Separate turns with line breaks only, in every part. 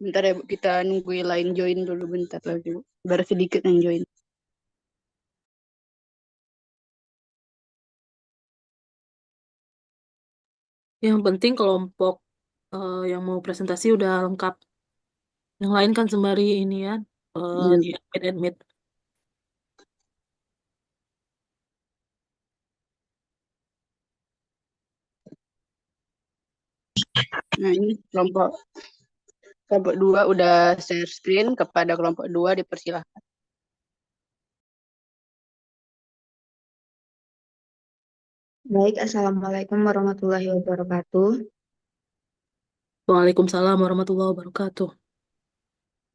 Bentar ya Bu, kita nungguin lain join dulu bentar lagi Bu. Baru sedikit yang join.
Yang penting kelompok yang mau presentasi udah lengkap. Yang lain kan sembari ini ya,
Iya.
di admit.
Nah ini kelompok kelompok dua udah share screen, kepada kelompok dua dipersilahkan.
Baik, Assalamualaikum warahmatullahi wabarakatuh.
Waalaikumsalam warahmatullahi wabarakatuh.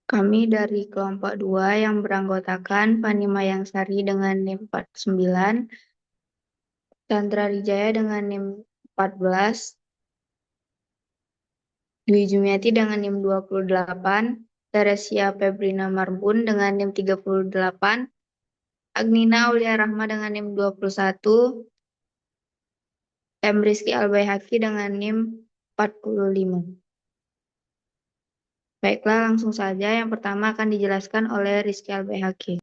Kami dari kelompok 2 yang beranggotakan Fani Mayangsari dengan NIM 49, Chandra Wijaya dengan NIM 14, Dwi Jumiati dengan NIM 28, Teresia Febrina Marbun dengan NIM 38, Agnina Aulia Rahma dengan NIM 21, M. Rizky Albayhaqi dengan NIM 45. Baiklah, langsung saja. Yang pertama akan dijelaskan oleh Rizky Albayhaqi.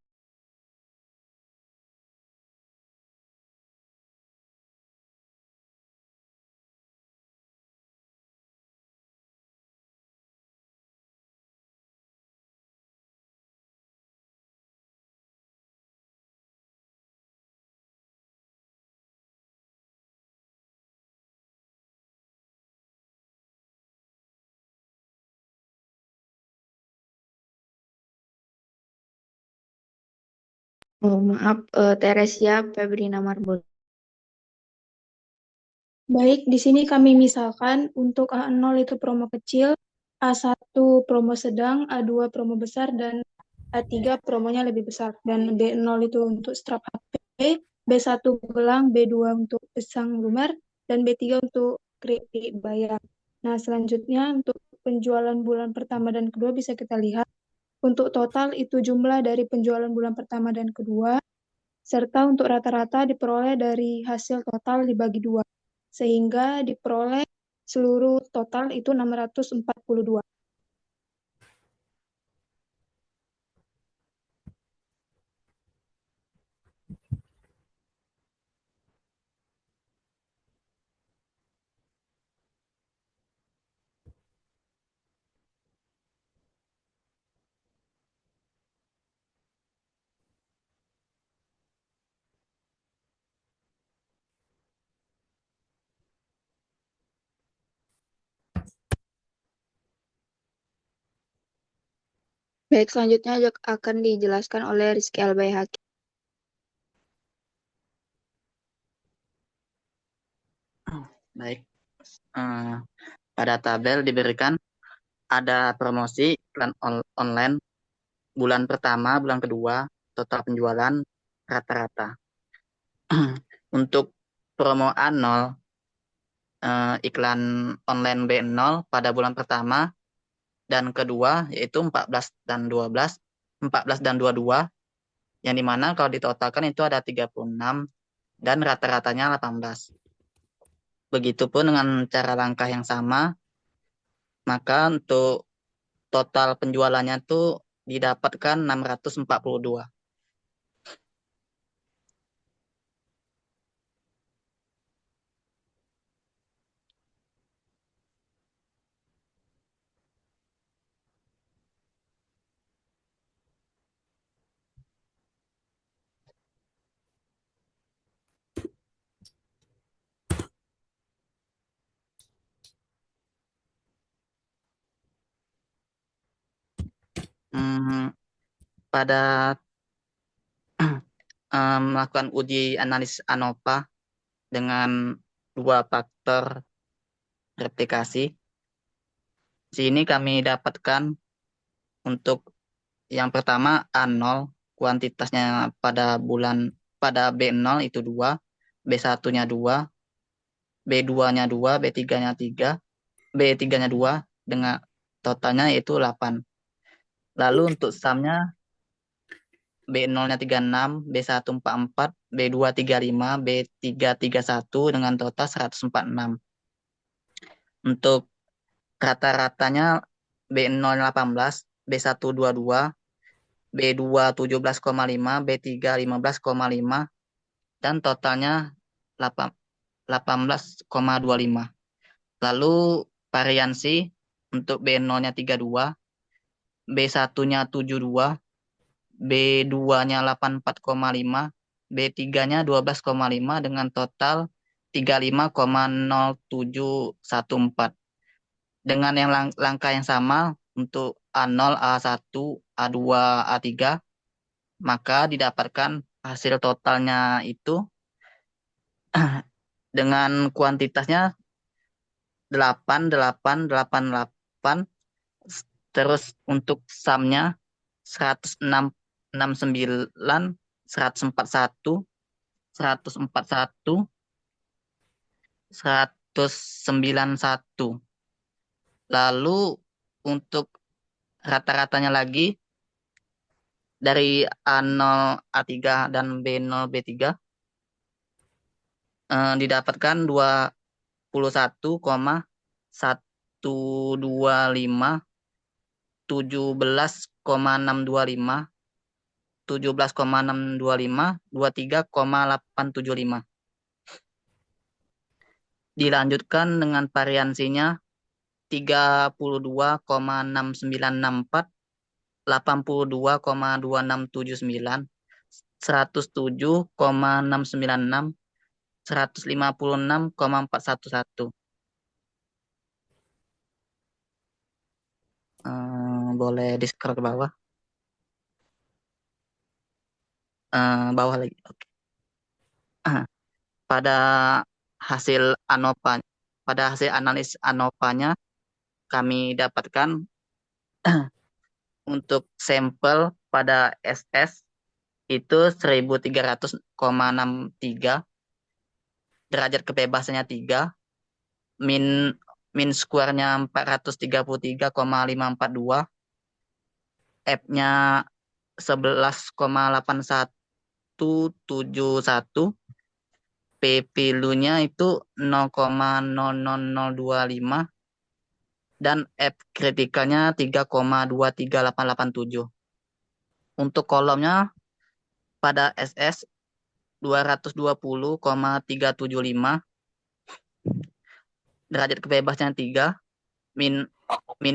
Oh, maaf, Teresia Febrina Marbun.
Baik, di sini kami misalkan untuk A0 itu promo kecil, A1 promo sedang, A2 promo besar, dan A3 promonya lebih besar. Dan B0 itu untuk strap HP, B1 gelang, B2 untuk pisang lumer, dan B3 untuk keripik bayam. Nah, selanjutnya untuk penjualan bulan pertama dan kedua bisa kita lihat. Untuk total itu jumlah dari penjualan bulan pertama dan kedua, serta untuk rata-rata diperoleh dari hasil total dibagi dua, sehingga diperoleh seluruh total itu 642.
Baik, selanjutnya akan dijelaskan oleh Rizky Albayhaqi.
Baik, eh, pada tabel diberikan ada promosi iklan online bulan pertama, bulan kedua, total penjualan rata-rata. Untuk promo A0, iklan online B0 pada bulan pertama dan kedua yaitu 14 dan 12, 14 dan 22, yang dimana kalau ditotalkan itu ada 36 dan rata-ratanya 18. Begitupun dengan cara langkah yang sama, maka untuk total penjualannya tuh didapatkan 642. Pada melakukan uji analisis ANOVA dengan dua faktor replikasi. Di sini kami dapatkan untuk yang pertama A0, kuantitasnya pada B0 itu 2, B1-nya 2, B2-nya 2, B3-nya 3, B3-nya 2 dengan totalnya yaitu 8. Lalu untuk sumnya B0-nya 36, B1 44, B2 35, B3 31 dengan total 146. Untuk rata-ratanya B0 18, B1 22, B2 17,5, B3 15,5, dan totalnya 18,25. Lalu variansi untuk B0-nya 32, B1-nya 72, B2-nya 84,5, B3-nya 12,5 dengan total 35,0714. Dengan yang langkah yang sama untuk A0, A1, A2, A3, maka didapatkan hasil totalnya itu dengan kuantitasnya 8, 8, 8, 8. Terus untuk sumnya 106, 69, 141, 141, 191. Lalu untuk rata-ratanya lagi dari A0, A3, dan B0, B3 didapatkan 21,125, 17,625, 17,625, 23,875. Dilanjutkan dengan variansinya 32,6964, 82,2679, 107,696, 156,411. Boleh di-scroll ke bawah. Bawah lagi. Oke. Pada hasil analis ANOVA-nya kami dapatkan untuk sampel pada SS itu 1300,63, derajat kebebasannya 3, min square-nya 433,542, F-nya 11,8171, P-value-nya itu 0,00025, dan F kritikalnya 3,23887. Untuk kolomnya pada SS 220,375, derajat kebebasannya 3, min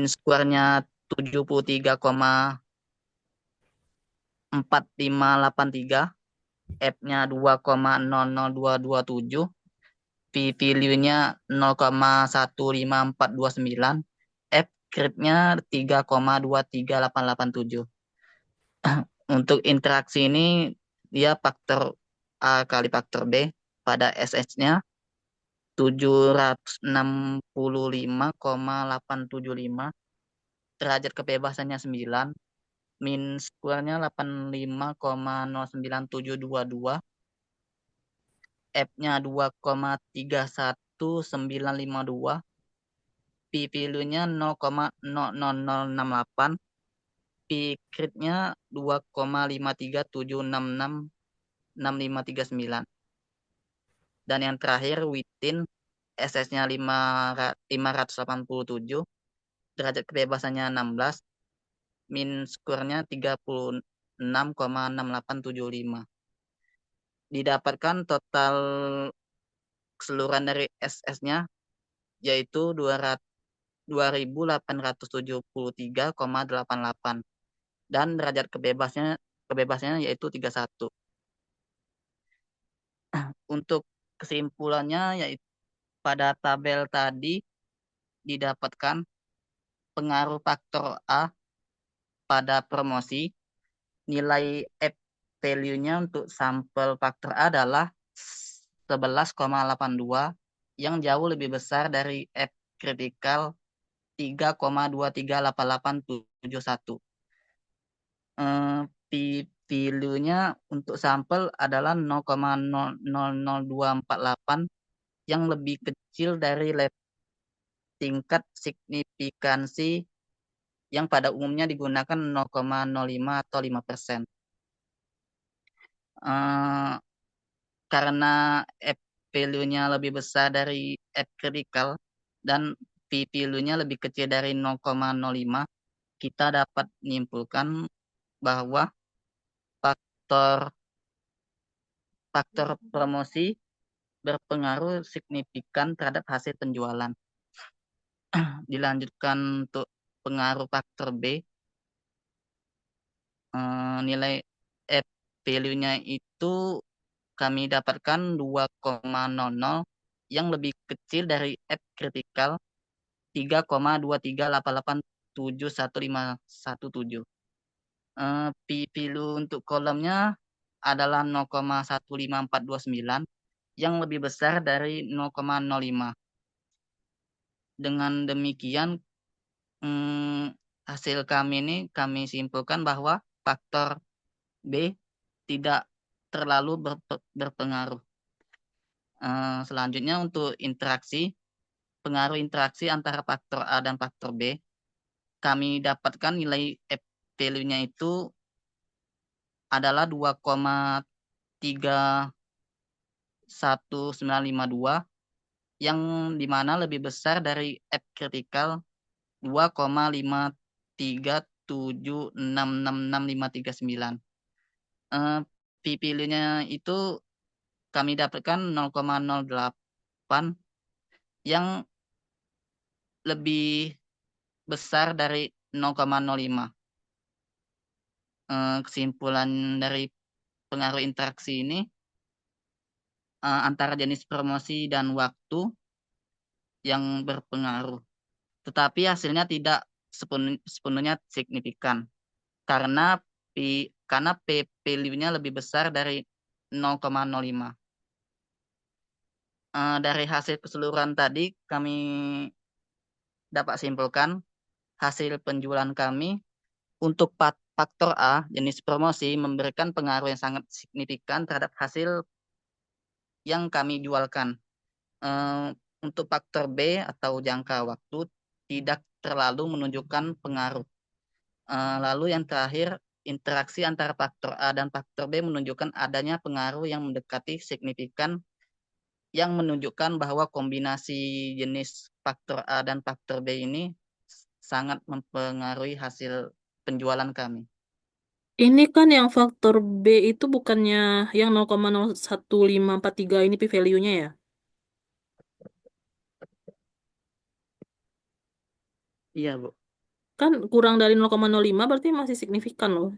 square-nya 73,4583, F-nya 2,00227, P-value-nya 0,154299, F grade-nya 3,23887. Untuk interaksi ini dia faktor A kali faktor B. Pada SS-nya 765,875, derajat kebebasannya 9, min square-nya 85,09722, F-nya 2,31952, P-value-nya 0,00068, P-grade-nya 2,537666539. Dan yang terakhir within SS-nya 587, derajat kebebasannya 16, min square-nya 36,6875. Didapatkan total keseluruhan dari SS-nya yaitu 2873,88, dan derajat kebebasannya yaitu 31. Untuk kesimpulannya yaitu pada tabel tadi didapatkan pengaruh faktor A pada promosi. Nilai F value-nya untuk sampel faktor A adalah 11,82 yang jauh lebih besar dari F kritikal 3,238871. P-value-nya untuk sampel adalah 0,00248 yang lebih kecil dari tingkat signifikansi yang pada umumnya digunakan 0,05 atau 5%. Karena F value-nya lebih besar dari F critical dan P value-nya lebih kecil dari 0,05, kita dapat menyimpulkan bahwa faktor promosi berpengaruh signifikan terhadap hasil penjualan. Dilanjutkan untuk pengaruh faktor B, nilai F value-nya itu kami dapatkan 2,00 yang lebih kecil dari F kritikal 3,2388711517. P value untuk kolomnya adalah 0,15429 yang lebih besar dari 0,05. Dengan demikian, hasil kami simpulkan bahwa faktor B tidak terlalu berpengaruh. Selanjutnya untuk pengaruh interaksi antara faktor A dan faktor B, kami dapatkan nilai F value-nya itu adalah 2,31952 yang dimana lebih besar dari F kritikal 2,537666539. P value-nya itu kami dapatkan 0,08 yang lebih besar dari 0,05. Kesimpulan dari pengaruh interaksi ini antara jenis promosi dan waktu yang berpengaruh. Tetapi hasilnya tidak sepenuhnya signifikan karena P value-nya lebih besar dari 0,05. Dari hasil keseluruhan tadi kami dapat simpulkan hasil penjualan kami untuk faktor A jenis promosi memberikan pengaruh yang sangat signifikan terhadap hasil yang kami jualkan. Untuk faktor B atau jangka waktu tidak terlalu menunjukkan pengaruh. Lalu yang terakhir, interaksi antara faktor A dan faktor B menunjukkan adanya pengaruh yang mendekati signifikan yang menunjukkan bahwa kombinasi jenis faktor A dan faktor B ini sangat mempengaruhi hasil penjualan kami.
Ini kan yang faktor B itu bukannya yang 0,01543 ini P value-nya ya?
Iya, Bu.
Kan kurang dari 0,05 berarti masih signifikan loh.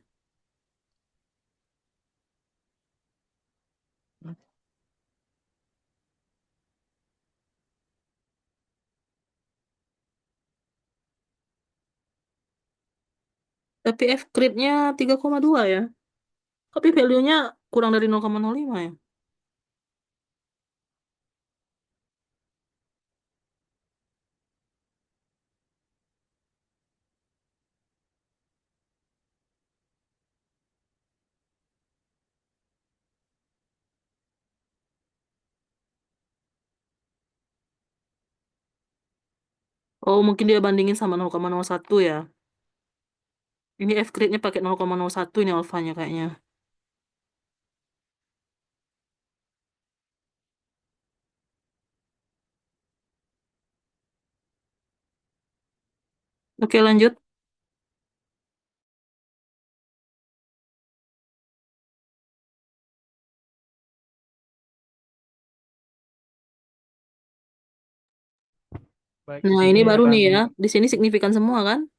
Tapi F grade-nya 3,2 ya. Tapi value-nya kurang dari 0,05 ya. Oh, mungkin dia bandingin sama 0,01 ya. Ini F grade-nya pakai 0,01 ini alfanya kayaknya. Oke, lanjut.
Baik,
Nah, ini baru nih ya. Di sini signifikan semua kan?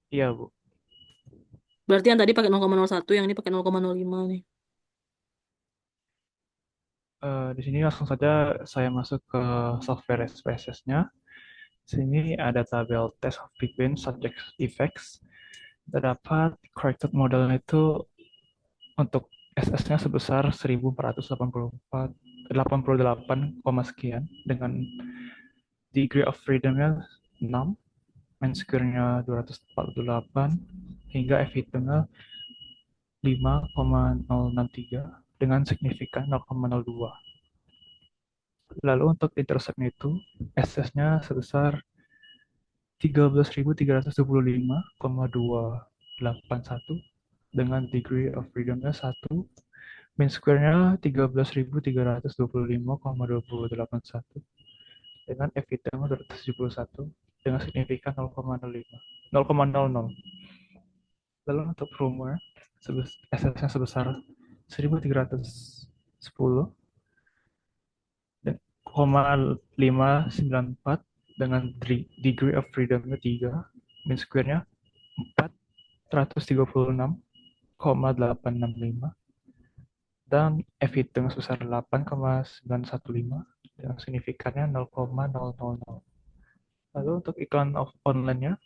Iya, Bu.
Berarti yang tadi pakai 0,01, yang ini pakai 0,05 nih.
Di sini langsung saja saya masuk ke software SPSS-nya. Sini ada tabel test of between subject effects. Terdapat corrected model itu untuk SS-nya sebesar 1488, sekian dengan degree of freedom-nya 6, mean square-nya 248, hingga F-hitung-nya 5,063 dengan signifikan 0,02. Lalu untuk intercept-nya itu SS-nya sebesar 13.325,281 dengan degree of freedom-nya 1, mean square-nya 13.325,281 dengan F hitung 271 dengan signifikan 0,00. Lalu untuk rumor SS-nya sebesar 1310 dan 0,594 dengan degree of freedom-nya 3, mean square-nya 436,865 dan F hitung sebesar 8,915 dengan signifikannya 0,000. Lalu untuk iklan online-nya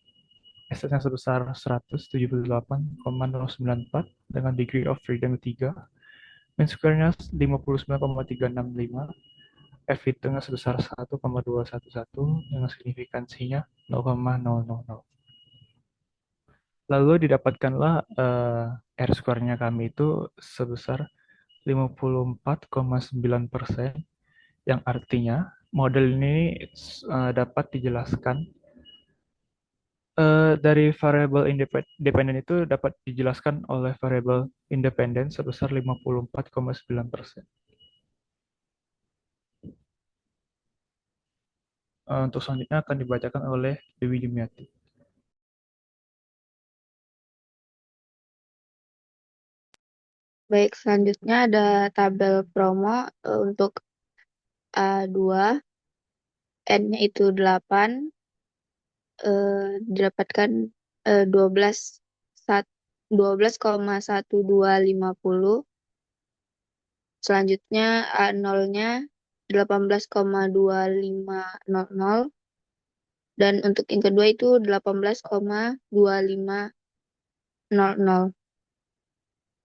SS-nya sebesar 178,094 dengan degree of freedom 3, mean square-nya 59,365, F hitungnya sebesar 1,211 dengan signifikansinya 0,000. Lalu didapatkanlah R square-nya kami itu sebesar 54,9%, yang artinya model ini dapat dijelaskan dari variabel independen itu dapat dijelaskan oleh variabel independen sebesar 54,9%. Untuk selanjutnya akan dibacakan oleh Dewi Dimyati.
Baik, selanjutnya ada tabel promo untuk A2, N-nya itu 8, didapatkan 12,1250. Selanjutnya A0-nya 18,2500. Dan untuk yang kedua itu 18,2500.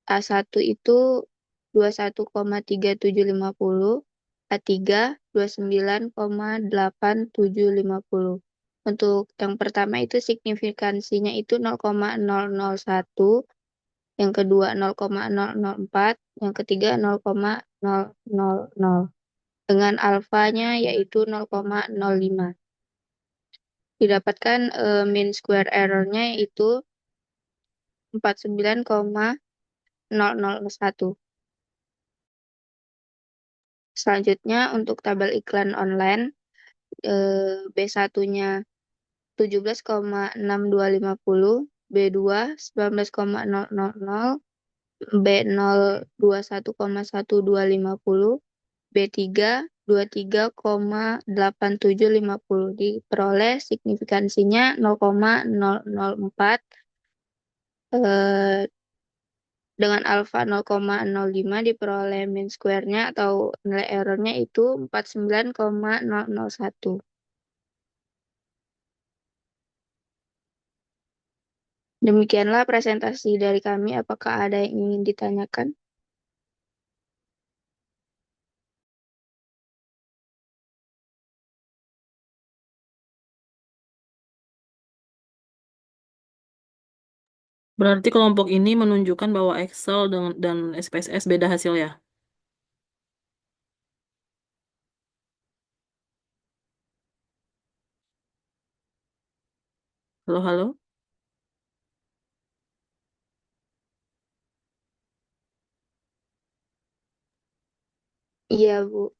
A1 itu 21,3750. A3 29,8750. Untuk yang pertama itu signifikansinya itu 0,001, yang kedua 0,004, yang ketiga 0,000. Dengan alfanya yaitu 0,05. Didapatkan mean square error-nya itu 49,001. Selanjutnya untuk tabel iklan online, B1-nya 17,6250, B2 19,000, B0 21,1250, B3 23,8750. Diperoleh signifikansinya 0,004, dengan alfa 0,05 diperoleh mean square-nya atau nilai error-nya itu 49,001. Demikianlah presentasi dari kami. Apakah ada yang ingin ditanyakan?
Berarti kelompok ini menunjukkan bahwa Excel dan SPSS beda hasil ya? Halo, halo?
Iya, Bu.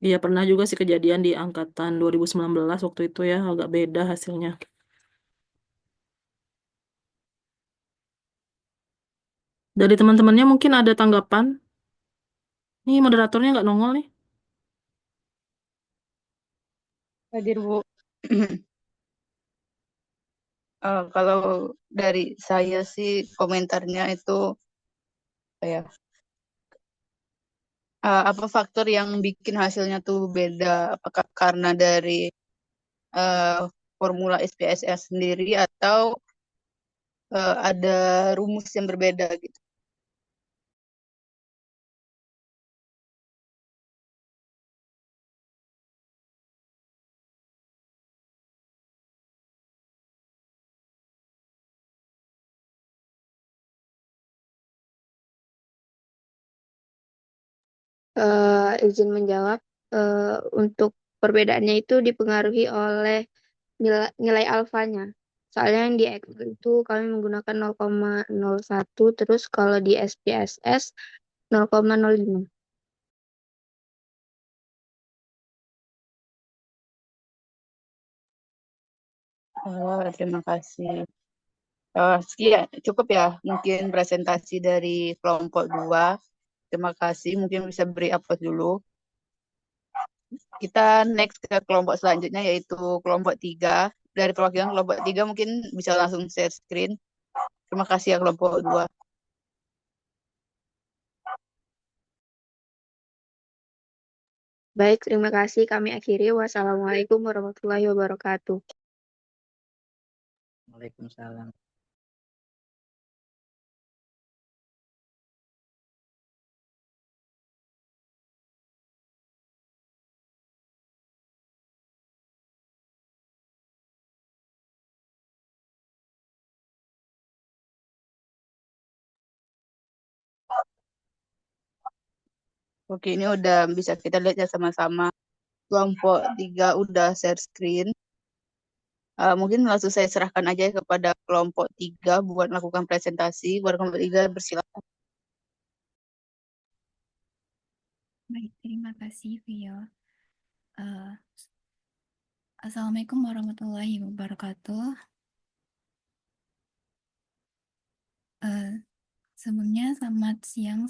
Iya, pernah juga sih kejadian di angkatan 2019 waktu itu ya, agak beda hasilnya. Dari teman-temannya mungkin ada tanggapan? Nih, moderatornya nggak nongol nih.
Hadir, Bu. Kalau dari saya sih komentarnya itu ya apa faktor yang bikin hasilnya tuh beda? Apakah karena dari formula SPSS sendiri atau ada rumus yang berbeda gitu?
Izin menjawab, untuk perbedaannya itu dipengaruhi oleh nilai alfanya. Soalnya yang di Excel itu kami menggunakan 0,01, terus kalau di SPSS 0,05.
Oh, terima kasih. Sekian, cukup ya mungkin presentasi dari kelompok 2. Terima kasih, mungkin bisa beri upload dulu. Kita next ke kelompok selanjutnya yaitu kelompok 3. Dari perwakilan kelompok 3 mungkin bisa langsung share screen. Terima kasih ya kelompok 2.
Baik, terima kasih. Kami akhiri. Wassalamualaikum warahmatullahi wabarakatuh.
Waalaikumsalam.
Oke, ini udah bisa kita lihat ya sama-sama. Kelompok 3 udah share screen. Mungkin langsung saya serahkan aja kepada kelompok 3 buat melakukan presentasi. Buat kelompok 3 bersilakan.
Baik, terima kasih, Vio. Assalamualaikum warahmatullahi wabarakatuh. Sebelumnya, selamat siang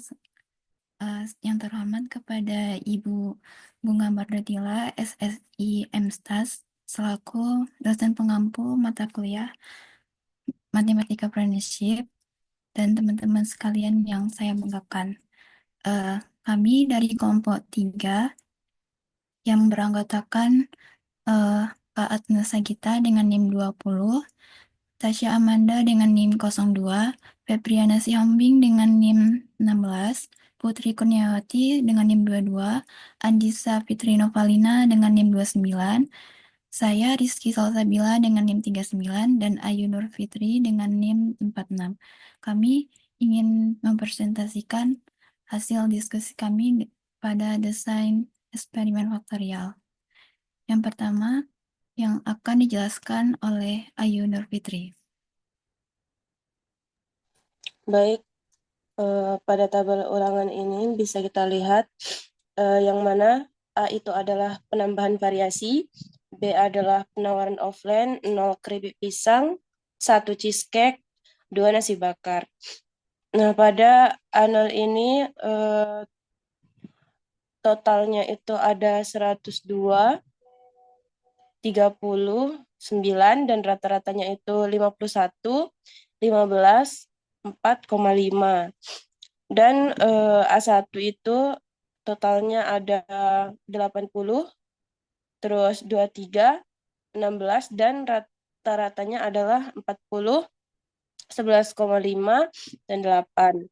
yang terhormat kepada Ibu Bunga Mardatila, SSI MSTAS, selaku dosen pengampu mata kuliah Matematika Apprenticeship, dan teman-teman sekalian yang saya banggakan. Kami dari kelompok 3 yang beranggotakan Kak Agnes Sagita dengan NIM 20, Tasya Amanda dengan NIM 02, Febriana Sihombing dengan NIM 16, Putri Kurniawati dengan NIM 22, Andisa Fitri Novalina dengan NIM 29, saya Rizky Salsabila dengan NIM 39, dan Ayu Nur Fitri dengan NIM 46. Kami ingin mempresentasikan hasil diskusi kami pada desain eksperimen faktorial. Yang pertama, yang akan dijelaskan oleh Ayu Nur Fitri.
Baik, pada tabel ulangan ini bisa kita lihat yang mana A itu adalah penambahan variasi, B adalah penawaran offline, 0 keripik pisang, 1 cheesecake, 2 nasi bakar. Nah, pada A0 ini totalnya itu ada 102, 39, dan rata-ratanya itu 51, 15, 4,5. Dan A1 itu totalnya ada 80, terus 23, 16, dan rata-ratanya adalah 40, 11,5, dan 8.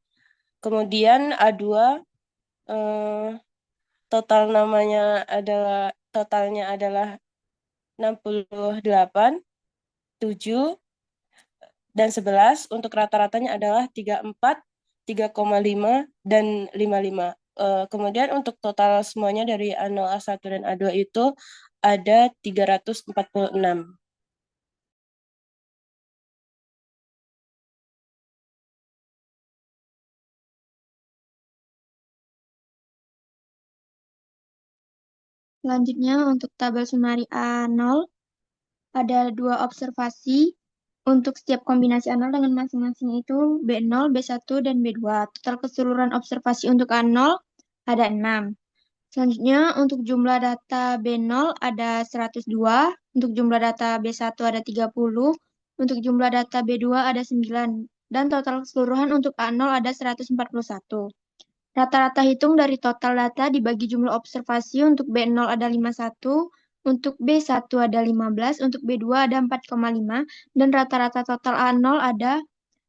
Kemudian A2 totalnya adalah 68, 7, dan 11. Untuk rata-ratanya adalah 34, 3,5, dan 55. Kemudian untuk total semuanya dari A0, A1, dan A2 itu ada 346.
Selanjutnya untuk tabel sumari A0 ada 2 observasi untuk setiap kombinasi A0 dengan masing-masing itu B0, B1, dan B2. Total keseluruhan observasi untuk A0 ada 6. Selanjutnya untuk jumlah data B0 ada 102, untuk jumlah data B1 ada 30, untuk jumlah data B2 ada 9, dan total keseluruhan untuk A0 ada 141. Rata-rata hitung dari total data dibagi jumlah observasi. Untuk B0 ada 51, untuk B1 ada 15, untuk B2 ada 4,5, dan rata-rata total A0 ada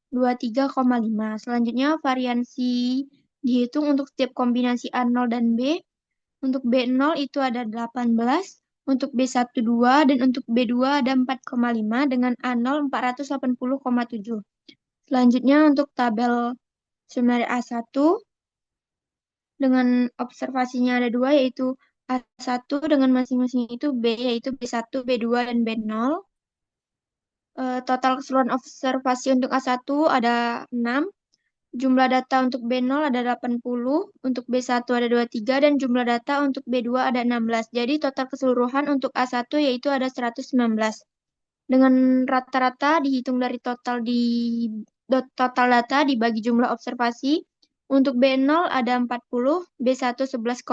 23,5. Selanjutnya variansi dihitung untuk setiap kombinasi A0 dan B. Untuk B0 itu ada 18, untuk B1 2, dan untuk B2 ada 4,5 dengan A0 480,7. Selanjutnya untuk tabel sumari A1 dengan observasinya ada 2, yaitu A1 dengan masing-masing itu B, yaitu B1, B2, dan B0. Total keseluruhan observasi untuk A1 ada 6, jumlah data untuk B0 ada 80, untuk B1 ada 23, dan jumlah data untuk B2 ada 16. Jadi total keseluruhan untuk A1 yaitu ada 119.
dengan rata-rata dihitung dari total data dibagi jumlah observasi. Untuk B0 ada 40, B1 11,5,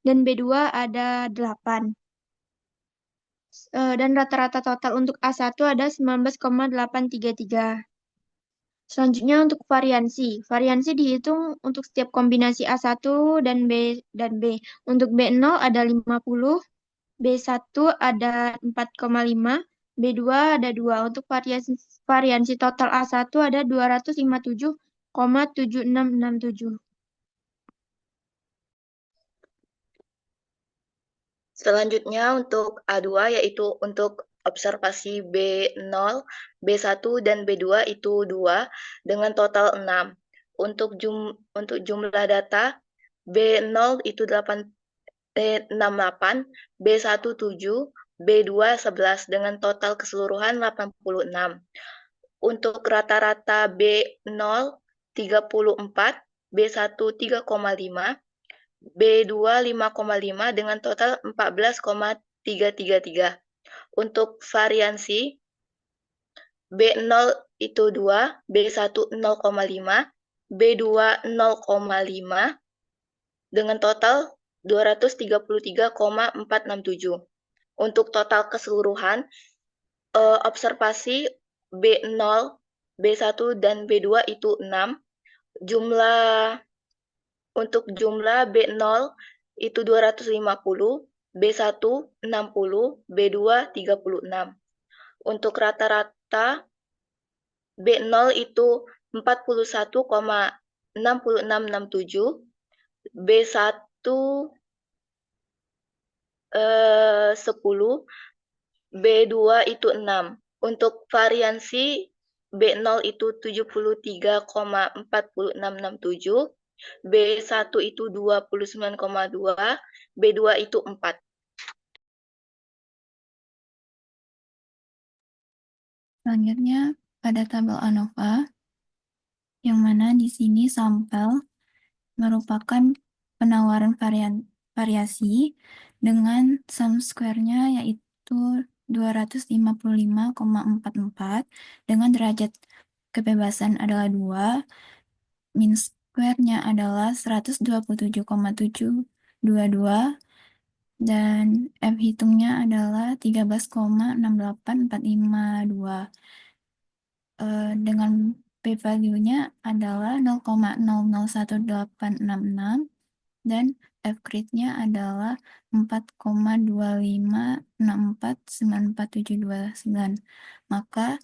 dan B2 ada 8. Dan rata-rata total untuk A1 ada 19,833. Selanjutnya untuk variansi. Variansi dihitung untuk setiap kombinasi A1 dan B. Untuk B0 ada 50, B1 ada 4,5, B2 ada 2. Untuk variansi total A1 ada 257,7667.
Selanjutnya untuk A2 yaitu untuk observasi B0, B1 dan B2 itu 2 dengan total 6. Untuk jumlah data B0 itu 68, B1 7, B2 11 dengan total keseluruhan 86. Untuk rata-rata B0 34, B1 3,5, B2 5,5 dengan total 14,333. Untuk variansi B0 itu 2, B1 0,5, B2 0,5 dengan total 233,467. Untuk total keseluruhan observasi B0, B1 dan B2 itu 6. Untuk jumlah B0 itu 250, B1 60, B2 36. Untuk rata-rata B0 itu 41,6667, B1 10, B2 itu 6. Untuk variansi B0 itu 73,4667, B1 itu 29,2, B2 itu 4.
Selanjutnya pada tabel ANOVA, yang mana di sini sampel merupakan penawaran variasi dengan sum square-nya yaitu 255,44 dengan derajat kebebasan adalah 2, min square-nya adalah 127,722, dan F hitungnya adalah 13,68452. Dengan p-value-nya adalah 0,001866 dan F-grade-nya adalah 4,25649479. Maka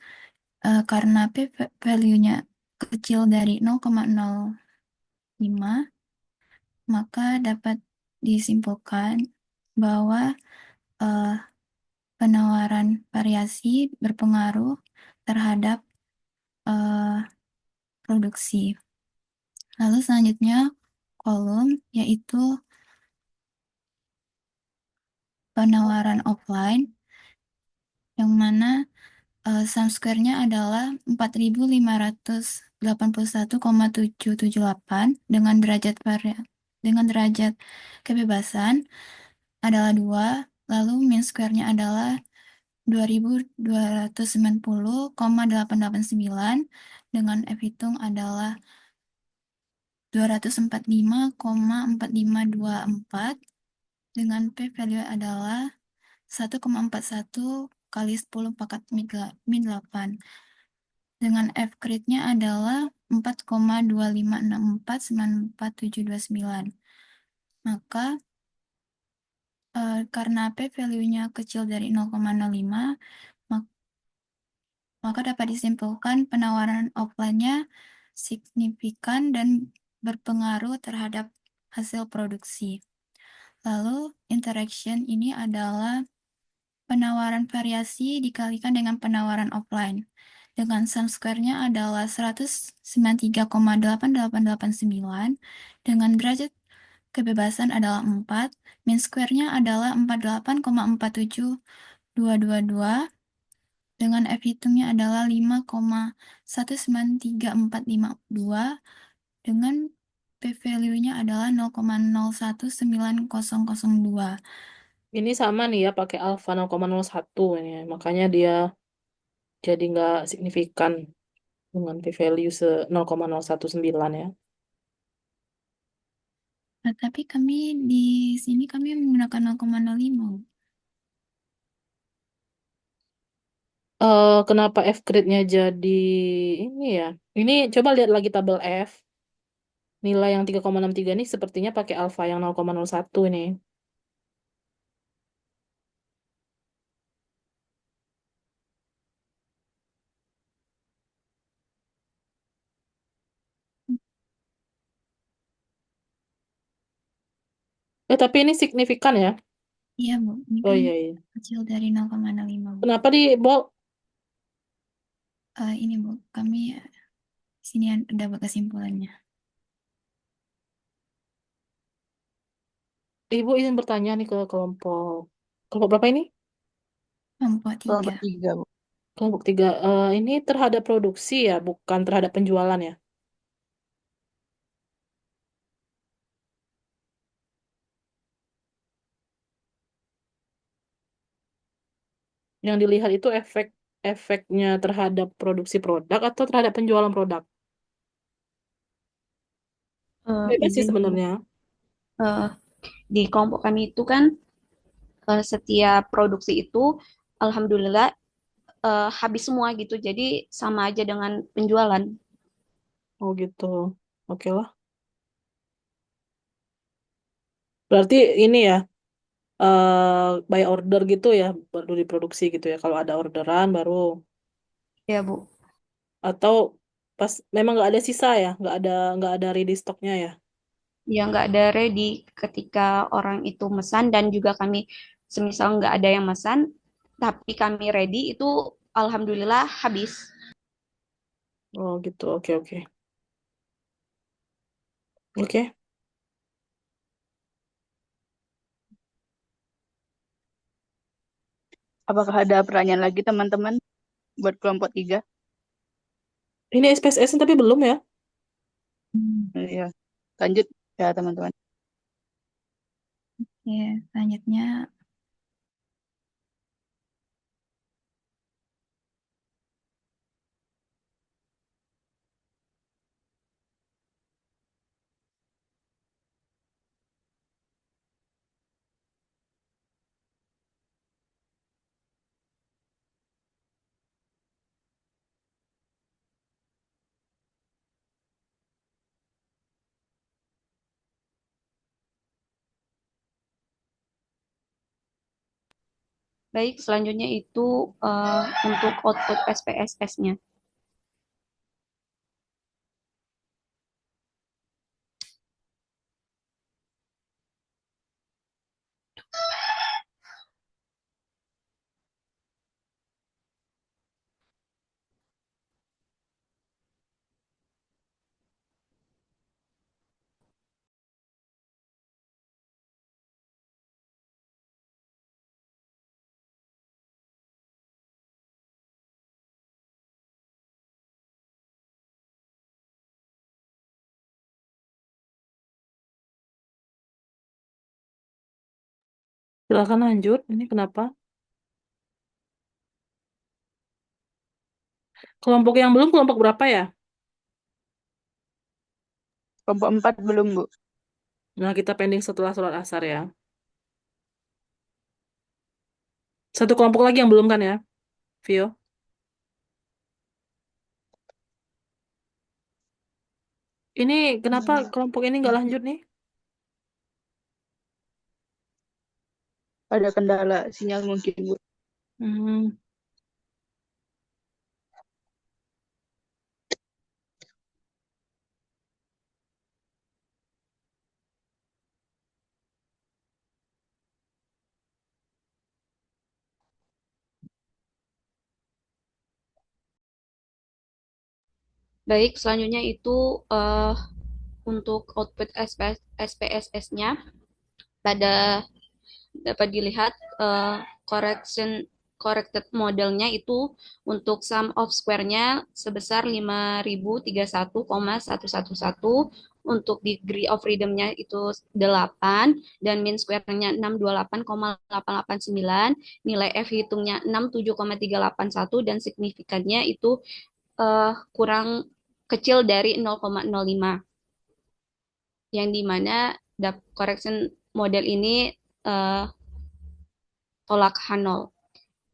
karena p-value-nya kecil dari 0,05, maka dapat disimpulkan bahwa penawaran variasi berpengaruh terhadap produksi. Lalu selanjutnya kolom yaitu penawaran offline, yang mana sum square-nya adalah 4581,778 dengan derajat kebebasan adalah 2, lalu min square-nya adalah 2290,889 dengan F hitung adalah 245,4524 dengan p-value adalah 1,41 kali 10 pangkat min 8 dengan F-grade-nya adalah 4,25649479. Maka karena p-value-nya kecil dari 0,05, maka dapat disimpulkan penawaran offline-nya signifikan dan berpengaruh terhadap hasil produksi. Lalu interaction ini adalah penawaran variasi dikalikan dengan penawaran offline. Dengan sum square-nya adalah 193,8889 dengan derajat kebebasan adalah 4, min square-nya adalah 48,47222 dengan F hitungnya adalah 5,193452 dengan p-value-nya adalah 0,019002.
Ini sama nih ya, pakai alfa 0,01 ini. Makanya dia jadi nggak signifikan dengan p-value 0,019 ya.
Tapi kami di sini kami menggunakan 0,05.
Kenapa F grade-nya jadi ini ya? Ini coba lihat lagi tabel F. Nilai yang 3,63 ini sepertinya pakai alfa yang 0,01 ini. Tapi ini signifikan ya?
Iya, Bu. Ini
Oh
kan
iya, iya.
kecil dari 0,05, Bu.
Kenapa di bold?
Ini, Bu. Kami sini ada kesimpulannya.
Ibu izin bertanya nih ke kelompok berapa ini?
Kelompok
Kelompok
3.
3, Bu.
Kelompok 3. Ini terhadap produksi ya, bukan terhadap penjualan ya? Yang dilihat itu efeknya terhadap produksi produk atau terhadap penjualan produk? Bebas sih
Izin
sebenarnya.
eh, di kelompok kami itu kan setiap produksi itu alhamdulillah habis semua gitu. Jadi sama aja dengan penjualan.
Oh gitu. Oke lah. Berarti ini ya, by order gitu ya, baru diproduksi gitu ya. Kalau ada orderan baru.
Ya, Bu.
Atau pas memang nggak ada sisa ya, nggak ada ready stoknya ya.
Ya nggak ada ready ketika orang itu mesan dan juga kami semisal nggak ada yang mesan, tapi kami ready itu alhamdulillah habis.
Oh gitu. Oke, oke. Oke.
Apakah ada pertanyaan lagi teman-teman buat kelompok 3?
Ini SPSS tapi belum ya?
Iya. Lanjut ya teman-teman.
Ya, selanjutnya
Baik, selanjutnya itu untuk output SPSS-nya.
Silakan lanjut. Ini kenapa? Kelompok yang belum kelompok berapa ya?
Kelompok 4 belum, Bu.
Nah, kita pending setelah sholat asar ya. Satu kelompok lagi yang belum kan ya, Vio? Ini kenapa kelompok ini nggak lanjut nih?
Ada kendala sinyal mungkin, Bu.
Hmm.
Baik, selanjutnya itu untuk output SPSS-nya pada dapat dilihat corrected modelnya itu untuk sum of square-nya sebesar 5031,111 Untuk degree of freedom-nya itu 8 dan mean square-nya 628,889, nilai F hitungnya 67,381 dan signifikannya itu kurang kecil dari 0,05. Yang dimana correction model ini tolak H0.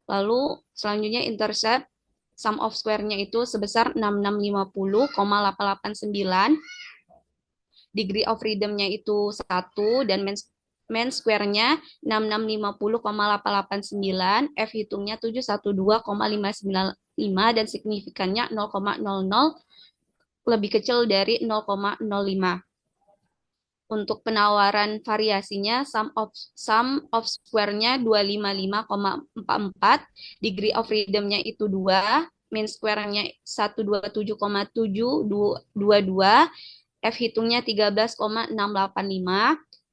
Lalu selanjutnya intercept sum of square-nya itu sebesar 6650,889. Degree of freedom-nya itu 1 dan mean square-nya 6650,889, F hitungnya 712,595 dan signifikannya 0,00 lebih kecil dari 0,05. Untuk penawaran variasinya sum of square-nya 255,44, degree of freedom-nya itu 2, mean square-nya 127,722, F hitungnya 13,685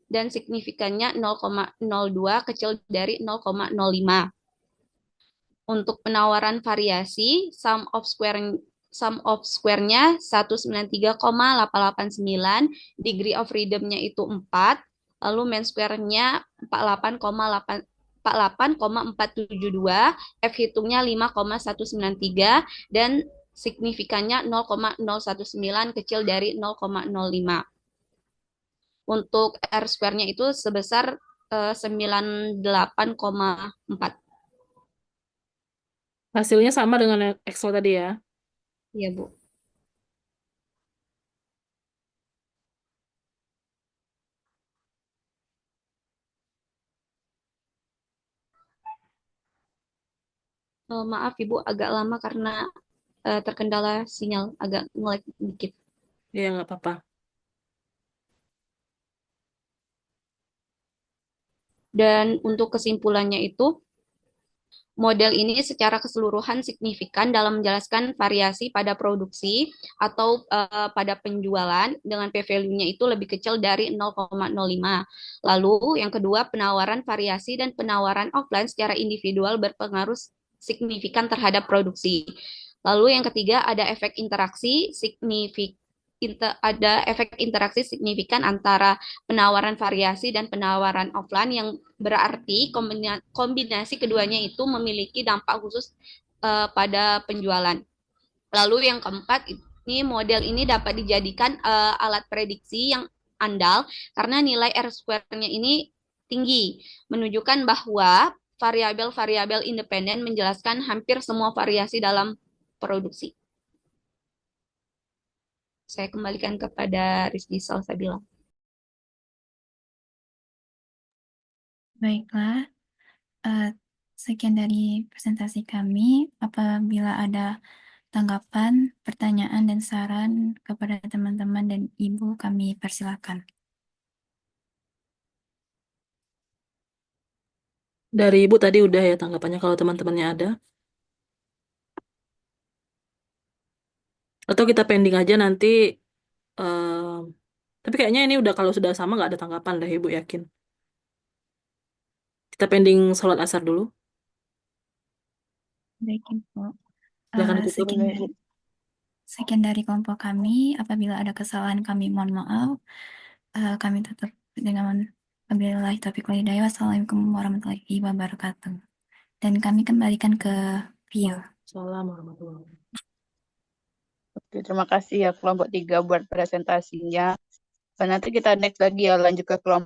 dan signifikannya 0,02 kecil dari 0,05. Untuk penawaran variasi sum of square-nya 193,889, degree of freedom-nya itu 4, lalu mean square-nya 48,472, F hitungnya 5,193 dan signifikannya 0,019 kecil dari 0,05. Untuk R square-nya itu sebesar 98,4.
Hasilnya sama dengan Excel tadi ya?
Iya, Bu. Maaf Ibu, agak lama karena terkendala sinyal, agak nge-lag dikit.
Iya, nggak apa-apa.
Dan untuk kesimpulannya itu, model ini secara keseluruhan signifikan dalam menjelaskan variasi pada produksi atau pada penjualan dengan p-value-nya itu lebih kecil dari 0,05. Lalu yang kedua, penawaran variasi dan penawaran offline secara individual berpengaruh signifikan terhadap produksi. Lalu yang ketiga, ada efek interaksi signifikan antara penawaran variasi dan penawaran offline yang berarti kombinasi keduanya itu memiliki dampak khusus pada penjualan. Lalu yang keempat, ini model ini dapat dijadikan alat prediksi yang andal karena nilai R-square-nya ini tinggi, menunjukkan bahwa variabel-variabel independen menjelaskan hampir semua variasi dalam produksi. Saya kembalikan kepada Rizky Salsabila.
Baiklah, sekian dari presentasi kami. Apabila ada tanggapan, pertanyaan, dan saran kepada teman-teman dan Ibu, kami persilakan.
Dari Ibu tadi udah ya tanggapannya, kalau teman-temannya ada. Atau kita pending aja nanti. Tapi kayaknya ini udah, kalau sudah sama nggak ada tanggapan deh, Ibu yakin. Kita pending sholat asar dulu.
Baik, Ibu.
Silakan ditutup.
Sekian dari kelompok kami. Apabila ada kesalahan, kami mohon maaf. Kami tutup dengan wabillahi taufiq wal hidayah. Wassalamualaikum warahmatullahi wabarakatuh. Dan kami kembalikan ke Vio.
Assalamualaikum warahmatullahi wabarakatuh.
Oke, terima kasih ya kelompok 3 buat presentasinya. Dan nanti kita next lagi ya, lanjut ke kelompok